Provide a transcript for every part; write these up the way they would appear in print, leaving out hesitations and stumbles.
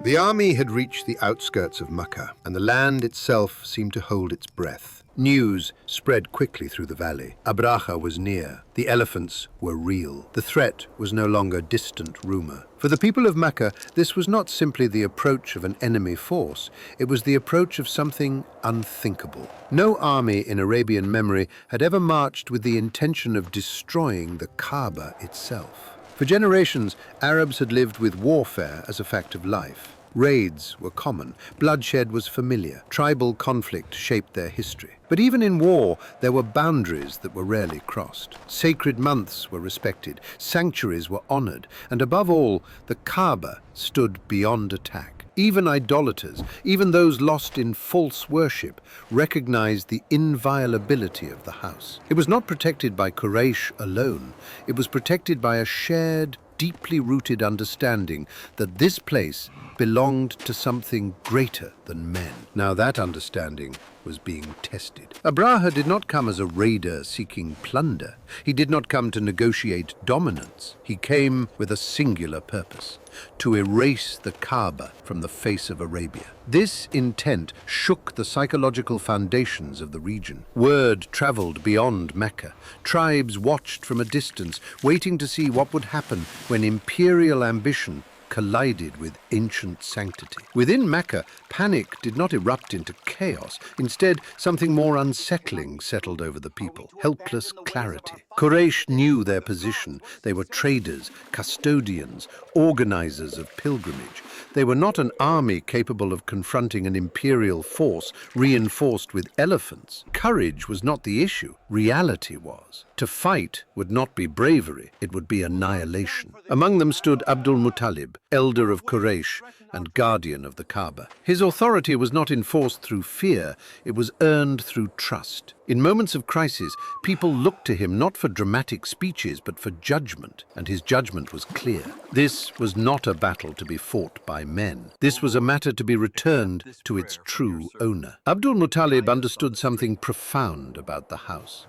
The army had reached the outskirts of Makkah, and the land itself seemed to hold its breath. News spread quickly through the valley. Abraha was near. The elephants were real. The threat was no longer distant rumor. For the people of Mecca, this was not simply the approach of an enemy force. It was the approach of something unthinkable. No army in Arabian memory had ever marched with the intention of destroying the Kaaba itself. For generations, Arabs had lived with warfare as a fact of life. Raids were common, bloodshed was familiar, tribal conflict shaped their history. But even in war, there were boundaries that were rarely crossed. Sacred months were respected, sanctuaries were honored, and above all, the Kaaba stood beyond attack. Even idolaters, even those lost in false worship, recognized the inviolability of the house. It was not protected by Quraysh alone, it was protected by a shared, deeply rooted understanding that this place belonged to something greater than men. Now that understanding was being tested. Abraha did not come as a raider seeking plunder. He did not come to negotiate dominance. He came with a singular purpose: to erase the Kaaba from the face of Arabia. This intent shook the psychological foundations of the region. Word traveled beyond Mecca. Tribes watched from a distance, waiting to see what would happen when imperial ambition collided with ancient sanctity. Within Mecca, panic did not erupt into chaos. Instead, something more unsettling settled over the people: helpless clarity. Quraysh knew their position. They were traders, custodians, organizers of pilgrimage. They were not an army capable of confronting an imperial force reinforced with elephants. Courage was not the issue. Reality was. To fight would not be bravery, it would be annihilation. Among them stood Abdul Muttalib, elder of Quraysh and guardian of the Kaaba. His authority was not enforced through fear, it was earned through trust. In moments of crisis, people looked to him not for dramatic speeches, but for judgment, and his judgment was clear. This was not a battle to be fought by men. This was a matter to be returned to its true owner. Abdul Muttalib understood something profound about the house.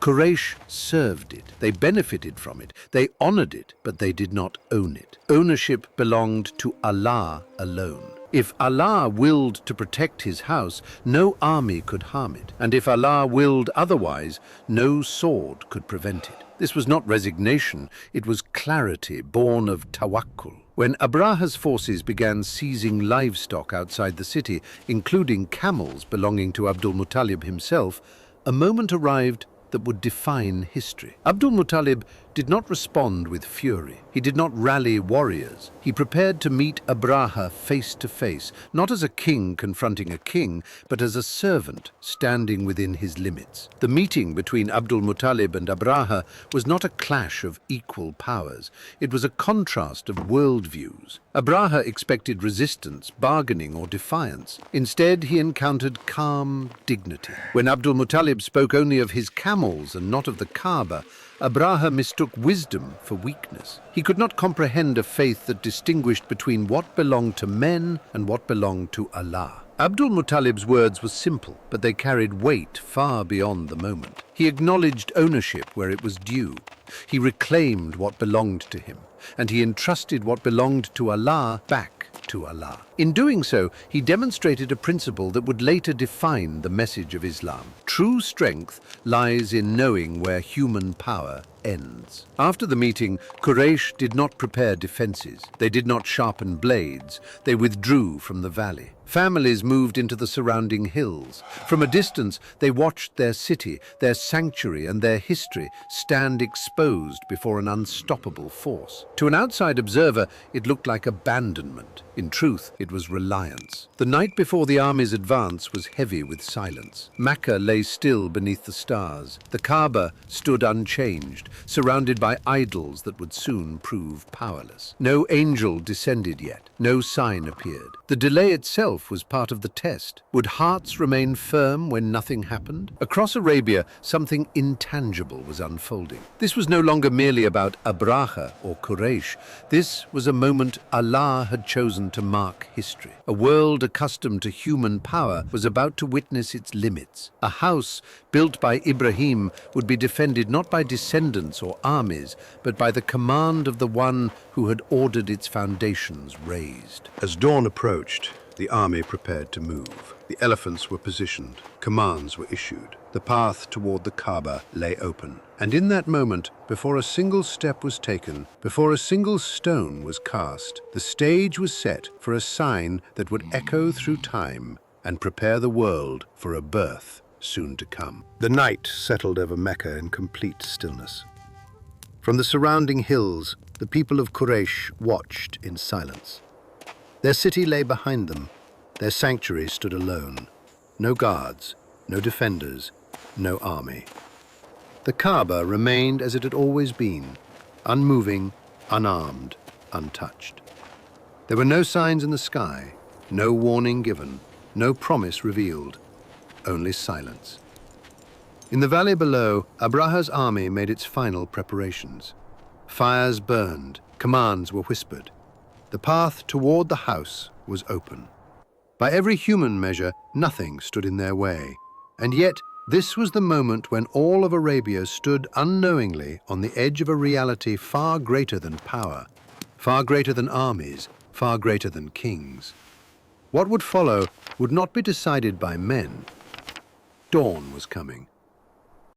Quraysh served it, they benefited from it, they honored it, but they did not own it. Ownership belonged to Allah alone. If Allah willed to protect his house, no army could harm it. And if Allah willed otherwise, no sword could prevent it. This was not resignation, it was clarity born of Tawakkul. When Abraha's forces began seizing livestock outside the city, including camels belonging to Abdul Muttalib himself, a moment arrived that would define history. Abdul Muttalib did not respond with fury. He did not rally warriors. He prepared to meet Abraha face to face, not as a king confronting a king, but as a servant standing within his limits. The meeting between Abdul Muttalib and Abraha was not a clash of equal powers. It was a contrast of worldviews. Abraha expected resistance, bargaining, or defiance. Instead, he encountered calm dignity. When Abdul Muttalib spoke only of his camels and not of the Kaaba, Abraha mistook wisdom for weakness. He could not comprehend a faith that distinguished between what belonged to men and what belonged to Allah. Abdul Muttalib's words were simple, but they carried weight far beyond the moment. He acknowledged ownership where it was due. He reclaimed what belonged to him, and he entrusted what belonged to Allah back to Allah. In doing so, he demonstrated a principle that would later define the message of Islam. True strength lies in knowing where human power ends. After the meeting, Quraysh did not prepare defenses. They did not sharpen blades. They withdrew from the valley. Families moved into the surrounding hills. From a distance, they watched their city, their sanctuary, and their history stand exposed before an unstoppable force. To an outside observer, it looked like abandonment. In truth, it was reliance. The night before the army's advance was heavy with silence. Makkah lay still beneath the stars. The Kaaba stood unchanged, surrounded by idols that would soon prove powerless. No angel descended yet. No sign appeared. The delay itself was part of the test. Would hearts remain firm when nothing happened? Across Arabia, something intangible was unfolding. This was no longer merely about Abraha or Quraysh. This was a moment Allah had chosen to mark history. A world accustomed to human power was about to witness its limits. A house built by Ibrahim would be defended not by descendants or armies, but by the command of the one who had ordered its foundations raised. blazed. As dawn approached, the army prepared to move. The elephants were positioned. Commands were issued. The path toward the Kaaba lay open. And in that moment, before a single step was taken, before a single stone was cast, the stage was set for a sign that would echo through time and prepare the world for a birth soon to come. The night settled over Mecca in complete stillness. From the surrounding hills, the people of Quraysh watched in silence. Their city lay behind them. Their sanctuary stood alone. No guards, no defenders, no army. The Kaaba remained as it had always been, unmoving, unarmed, untouched. There were no signs in the sky, no warning given, no promise revealed, only silence. In the valley below, Abraha's army made its final preparations. Fires burned, commands were whispered. The path toward the house was open. By every human measure, nothing stood in their way. And yet, this was the moment when all of Arabia stood unknowingly on the edge of a reality far greater than power, far greater than armies, far greater than kings. What would follow would not be decided by men. Dawn was coming.